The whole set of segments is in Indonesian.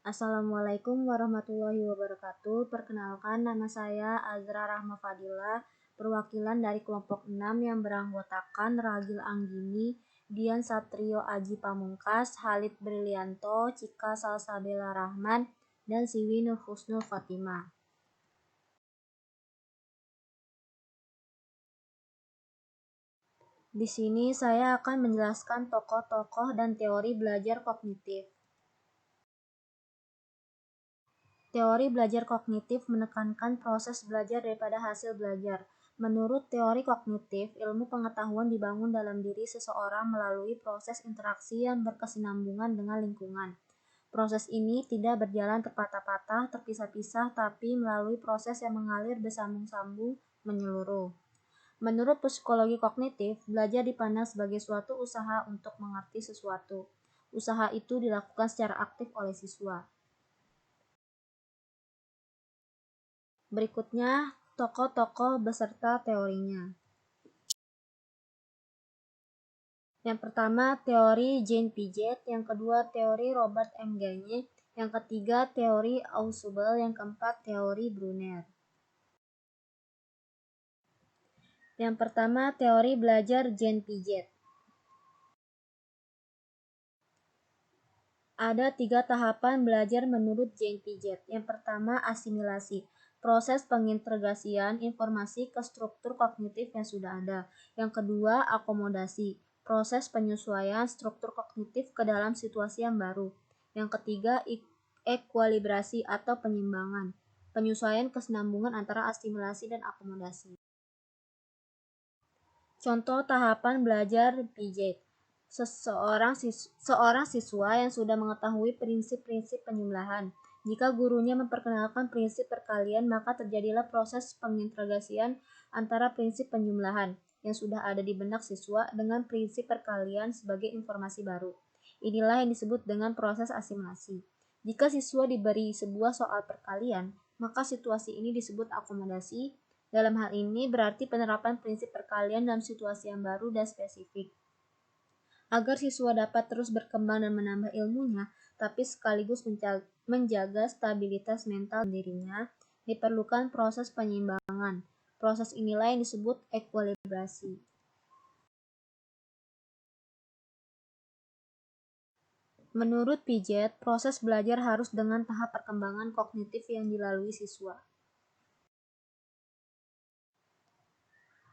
Assalamualaikum warahmatullahi wabarakatuh. Perkenalkan, nama saya Azra Rahma Fadila, perwakilan dari kelompok 6 yang beranggotakan Ragil Anggini, Dian Satrio Aji Pamungkas, Halid Brilianto, Cika Salsabila Rahman, dan Siwi Nur Husnul Khotimah. Di sini saya akan menjelaskan tokoh-tokoh dan teori belajar kognitif. Teori belajar kognitif menekankan proses belajar daripada hasil belajar. Menurut teori kognitif, ilmu pengetahuan dibangun dalam diri seseorang melalui proses interaksi yang berkesinambungan dengan lingkungan. Proses ini tidak berjalan terpatah-patah, terpisah-pisah, tapi melalui proses yang mengalir bersambung-sambung menyeluruh. Menurut psikologi kognitif, belajar dipandang sebagai suatu usaha untuk mengerti sesuatu. Usaha itu dilakukan secara aktif oleh siswa. Berikutnya, tokoh-tokoh beserta teorinya. Yang pertama, teori Jean Piaget, yang kedua, teori Robert M. Gagne, yang ketiga, teori Ausubel, yang keempat, teori Brunner. Yang pertama, teori belajar Jean Piaget. Ada 3 tahapan belajar menurut Jean Piaget. Yang pertama, asimilasi. Proses pengintegrasian informasi ke struktur kognitif yang sudah ada. Yang kedua, akomodasi. Proses penyesuaian struktur kognitif ke dalam situasi yang baru. Yang ketiga, ekuilibrasi atau penyimbangan. Penyesuaian kesinambungan antara asimilasi dan akomodasi. Contoh tahapan belajar Piaget. Seorang siswa yang sudah mengetahui prinsip-prinsip penjumlahan. Jika gurunya memperkenalkan prinsip perkalian, maka terjadilah proses pengintegrasian antara prinsip penjumlahan yang sudah ada di benak siswa dengan prinsip perkalian sebagai informasi baru. Inilah yang disebut dengan proses asimilasi. Jika siswa diberi sebuah soal perkalian, maka situasi ini disebut akomodasi. Dalam hal ini berarti penerapan prinsip perkalian dalam situasi yang baru dan spesifik. Agar siswa dapat terus berkembang dan menambah ilmunya, tapi sekaligus menjaga stabilitas mental dirinya, diperlukan proses penyimbangan. Proses inilah yang disebut ekuilibrasi. Menurut Piaget, proses belajar harus dengan tahap perkembangan kognitif yang dilalui siswa.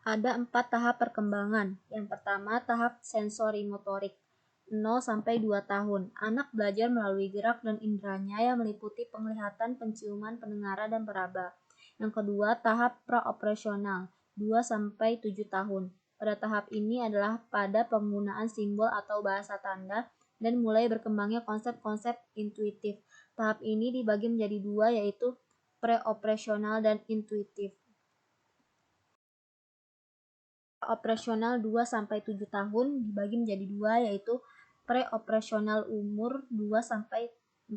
Ada 4 tahap perkembangan. Yang pertama, tahap sensorimotorik, 0-2 tahun. Anak belajar melalui gerak dan inderanya yang meliputi penglihatan, penciuman, pendengaran, dan peraba. Yang kedua, tahap praoperasional, 2-7 tahun. Pada tahap ini adalah pada penggunaan simbol atau bahasa tanda dan mulai berkembangnya konsep-konsep intuitif. Tahap ini dibagi menjadi 2, yaitu preoperasional dan intuitif. Operasional 2-7 tahun dibagi menjadi 2, yaitu preoperasional umur 2-4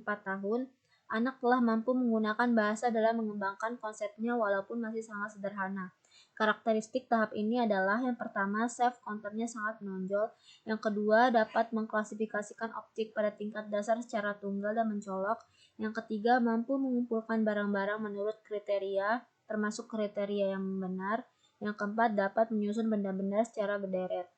tahun. Anak telah mampu menggunakan bahasa dalam mengembangkan konsepnya walaupun masih sangat sederhana. Karakteristik tahap ini adalah yang pertama, self-counternya sangat menonjol. Yang kedua, dapat mengklasifikasikan objek pada tingkat dasar secara tunggal dan mencolok. Yang ketiga, mampu mengumpulkan barang-barang menurut kriteria, termasuk kriteria yang benar. Yang keempat, dapat menyusun benda-benda secara berderet.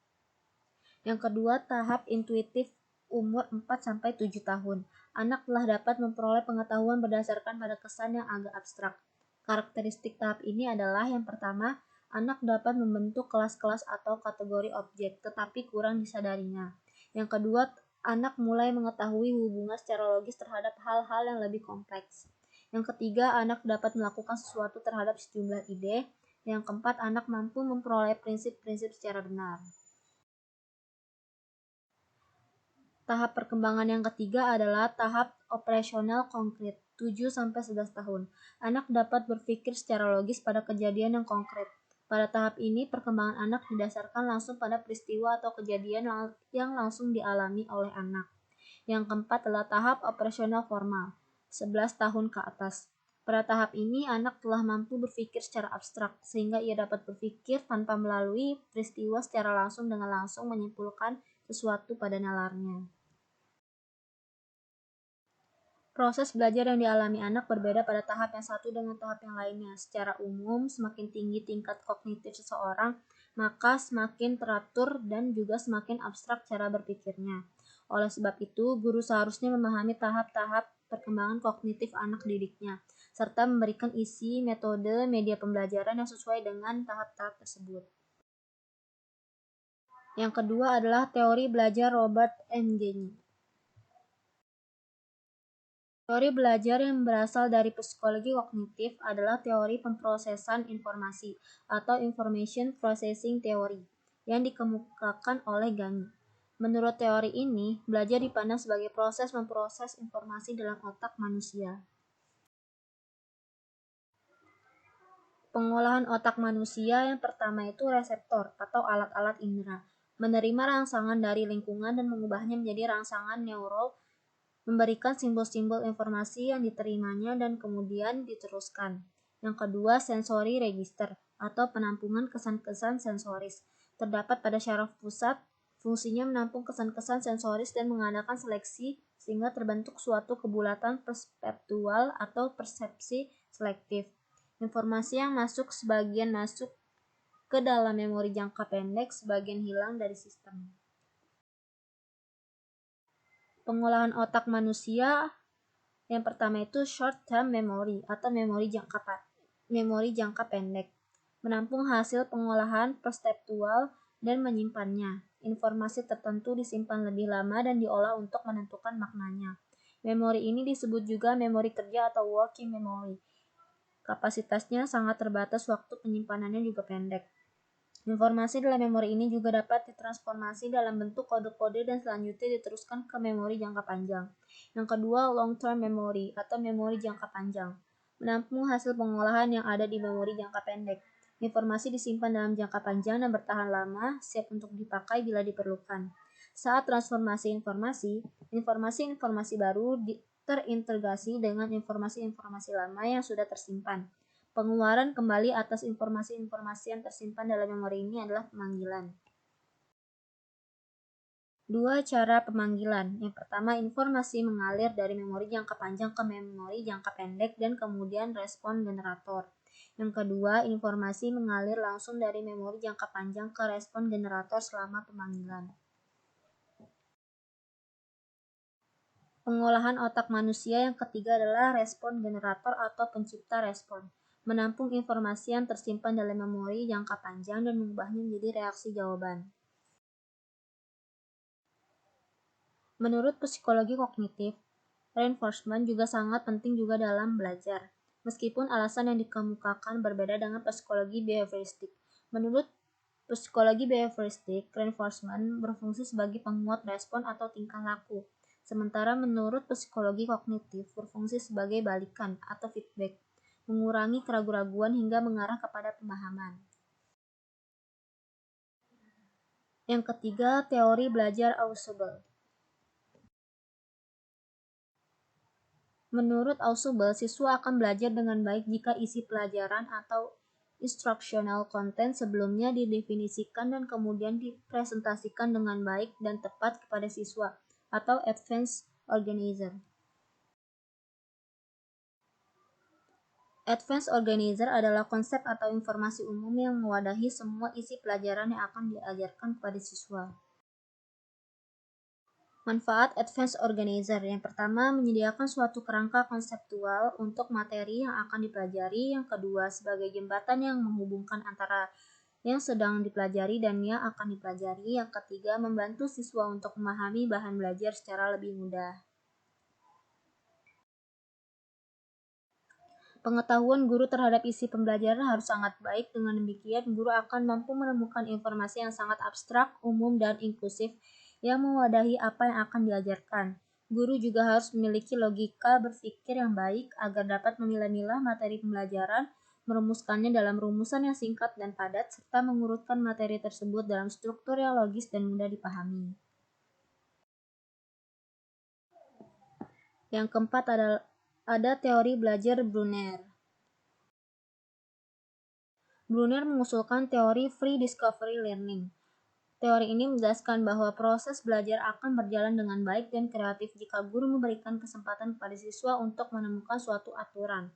Yang kedua, tahap intuitif umur 4-7 tahun. Anak telah dapat memperoleh pengetahuan berdasarkan pada kesan yang agak abstrak. Karakteristik tahap ini adalah yang pertama, anak dapat membentuk kelas-kelas atau kategori objek, tetapi kurang disadarinya. Yang kedua, anak mulai mengetahui hubungan secara logis terhadap hal-hal yang lebih kompleks. Yang ketiga, anak dapat melakukan sesuatu terhadap sejumlah ide. Yang keempat, anak mampu memperoleh prinsip-prinsip secara benar. Tahap perkembangan yang ketiga adalah tahap operasional konkret, 7-11 tahun. Anak dapat berpikir secara logis pada kejadian yang konkret. Pada tahap ini, perkembangan anak didasarkan langsung pada peristiwa atau kejadian yang langsung dialami oleh anak. Yang keempat adalah tahap operasional formal, 11 tahun ke atas. Pada tahap ini, anak telah mampu berpikir secara abstrak, sehingga ia dapat berpikir tanpa melalui peristiwa secara langsung dengan langsung menyimpulkan sesuatu pada nalarnya. Proses belajar yang dialami anak berbeda pada tahap yang satu dengan tahap yang lainnya. Secara umum, semakin tinggi tingkat kognitif seseorang, maka semakin teratur dan juga semakin abstrak cara berpikirnya. Oleh sebab itu, guru seharusnya memahami tahap-tahap perkembangan kognitif anak didiknya, serta memberikan isi, metode, media pembelajaran yang sesuai dengan tahap-tahap tersebut. Yang kedua adalah teori belajar Robert Engage. Teori belajar yang berasal dari psikologi kognitif adalah teori pemrosesan informasi atau Information Processing Theory yang dikemukakan oleh Gagne. Menurut teori ini, belajar dipandang sebagai proses memproses informasi dalam otak manusia. Pengolahan otak manusia yang pertama itu reseptor atau alat-alat indera, menerima rangsangan dari lingkungan dan mengubahnya menjadi rangsangan neural, memberikan simbol-simbol informasi yang diterimanya dan kemudian diteruskan. Yang kedua, sensory register atau penampungan kesan-kesan sensoris. Terdapat pada syaraf pusat, fungsinya menampung kesan-kesan sensoris dan mengadakan seleksi sehingga terbentuk suatu kebulatan perseptual atau persepsi selektif. Informasi yang masuk sebagian masuk ke dalam memori jangka pendek, sebagian hilang dari sistem. Pengolahan otak manusia yang pertama itu short term memory atau memori jangka pendek, menampung hasil pengolahan perseptual dan menyimpannya. Informasi tertentu disimpan lebih lama dan diolah untuk menentukan maknanya. Memori ini disebut juga memori kerja atau working memory. Kapasitasnya sangat terbatas, waktu penyimpanannya juga pendek. Informasi dalam memori ini juga dapat ditransformasi dalam bentuk kode-kode dan selanjutnya diteruskan ke memori jangka panjang. Yang kedua, long-term memory atau memori jangka panjang, menampung hasil pengolahan yang ada di memori jangka pendek. Informasi disimpan dalam jangka panjang dan bertahan lama, siap untuk dipakai bila diperlukan. Saat transformasi informasi baru terintegrasi dengan informasi-informasi lama yang sudah tersimpan. Pengeluaran kembali atas informasi-informasi yang tersimpan dalam memori ini adalah pemanggilan. Dua cara pemanggilan. Yang pertama, informasi mengalir dari memori jangka panjang ke memori jangka pendek dan kemudian respon generator. Yang kedua, informasi mengalir langsung dari memori jangka panjang ke respon generator selama pemanggilan. Pengolahan otak manusia yang ketiga adalah respon generator atau pencipta respon, menampung informasi yang tersimpan dalam memori jangka panjang dan mengubahnya menjadi reaksi jawaban. Menurut psikologi kognitif, reinforcement juga sangat penting juga dalam belajar, meskipun alasan yang dikemukakan berbeda dengan psikologi behavioristik. Menurut psikologi behavioristik, reinforcement berfungsi sebagai penguat respon atau tingkah laku. Sementara menurut psikologi kognitif berfungsi sebagai balikan atau feedback, mengurangi keraguan-raguan hingga mengarah kepada pemahaman. Yang ketiga, teori belajar Ausubel. Menurut Ausubel, siswa akan belajar dengan baik jika isi pelajaran atau instructional content sebelumnya didefinisikan dan kemudian dipresentasikan dengan baik dan tepat kepada siswa atau advanced organizer. Advanced organizer adalah konsep atau informasi umum yang mewadahi semua isi pelajaran yang akan diajarkan kepada siswa. Manfaat Advanced Organizer. Yang pertama, menyediakan suatu kerangka konseptual untuk materi yang akan dipelajari. Yang kedua, sebagai jembatan yang menghubungkan antara yang sedang dipelajari dan yang akan dipelajari. Yang ketiga, membantu siswa untuk memahami bahan belajar secara lebih mudah. Pengetahuan guru terhadap isi pembelajaran harus sangat baik. Dengan demikian, guru akan mampu menemukan informasi yang sangat abstrak, umum, dan inklusif yang mewadahi apa yang akan diajarkan. Guru juga harus memiliki logika berpikir yang baik agar dapat memilah-milah materi pembelajaran, merumuskannya dalam rumusan yang singkat dan padat, serta mengurutkan materi tersebut dalam struktur yang logis dan mudah dipahami. Yang keempat ada teori belajar Brunner. Brunner mengusulkan teori free discovery learning. Teori ini menjelaskan bahwa proses belajar akan berjalan dengan baik dan kreatif jika guru memberikan kesempatan kepada siswa untuk menemukan suatu aturan,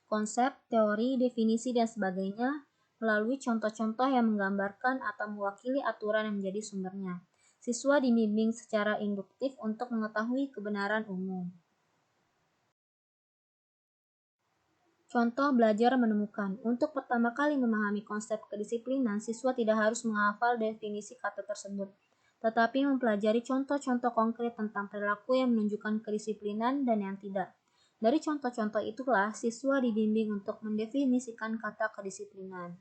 konsep, teori, definisi, dan sebagainya melalui contoh-contoh yang menggambarkan atau mewakili aturan yang menjadi sumbernya. Siswa dibimbing secara induktif untuk mengetahui kebenaran umum. Contoh belajar menemukan. Untuk pertama kali memahami konsep kedisiplinan, siswa tidak harus menghafal definisi kata tersebut, tetapi mempelajari contoh-contoh konkret tentang perilaku yang menunjukkan kedisiplinan dan yang tidak. Dari contoh-contoh itulah, siswa dibimbing untuk mendefinisikan kata kedisiplinan.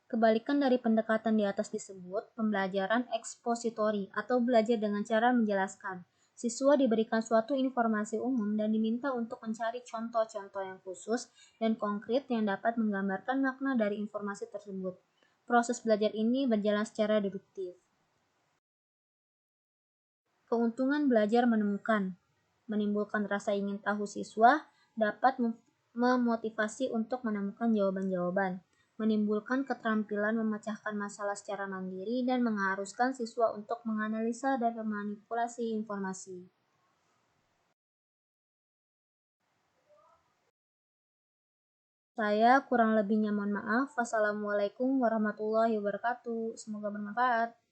Kebalikan dari pendekatan di atas disebut pembelajaran ekspositori atau belajar dengan cara menjelaskan. Siswa diberikan suatu informasi umum dan diminta untuk mencari contoh-contoh yang khusus dan konkret yang dapat menggambarkan makna dari informasi tersebut. Proses belajar ini berjalan secara deduktif. Keuntungan belajar menemukan menimbulkan rasa ingin tahu siswa, dapat memotivasi untuk menemukan jawaban-jawaban, menimbulkan keterampilan memecahkan masalah secara mandiri, dan mengharuskan siswa untuk menganalisa dan memanipulasi informasi. Saya kurang lebihnya mohon maaf. Wassalamualaikum warahmatullahi wabarakatuh. Semoga bermanfaat.